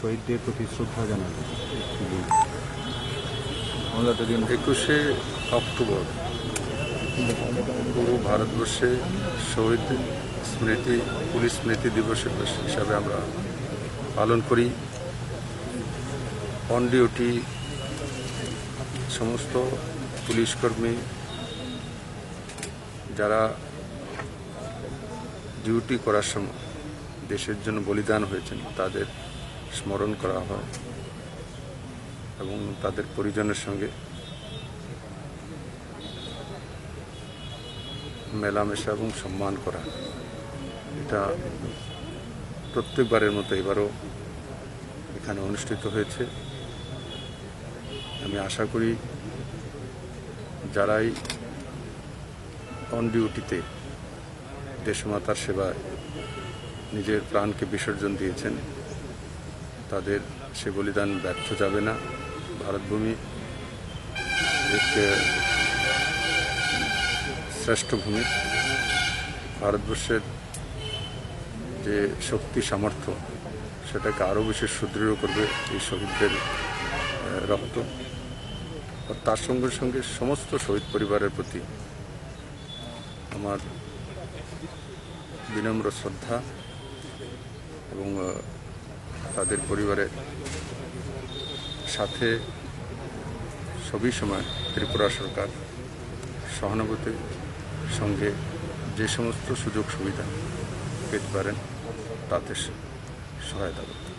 শহীদদের প্রতি শ্রদ্ধা জানালেন। 21শে অক্টোবর পুরো ভারতবর্ষে শহীদ স্মৃতি, পুলিশ স্মৃতি দিবস হিসাবে আমরা পালন করি। অন ডিউটি সমস্ত পুলিশকর্মী যারা ডিউটি করার সময় দেশের জন্য বলিদান হয়েছেন তাদের স্মরণ করা হয় এবং তাদের পরিজনের সঙ্গে মেলামেশা এবং সম্মান করা। এটা প্রত্যেকবারের মতো এবারও এখানে অনুষ্ঠিত হয়েছে। আমি আশা করি যারাই অন ডিউটিতে দেশমাতার সেবায় নিজের প্রাণকে বিসর্জন দিয়েছেন তাদের সে বলিদান ব্যর্থ যাবে না। ভারতভূমি এক শ্রেষ্ঠ ভূমি। ভারতবর্ষের যে শক্তি সামর্থ্য সেটাকে আরও বেশি সুদৃঢ় করবে এই শহীদদের রক্ত। আর তার সঙ্গে সঙ্গে সমস্ত শহীদ পরিবারের প্রতি আমার বিনম্র শ্রদ্ধা এবং তাদের পরিবারের সাথে সবই সময় ত্রিপুরা সরকার সহানুভূতির সঙ্গে যে সমস্ত সুযোগ সুবিধা পেতে পারেন তাতে সহায়তা করতে।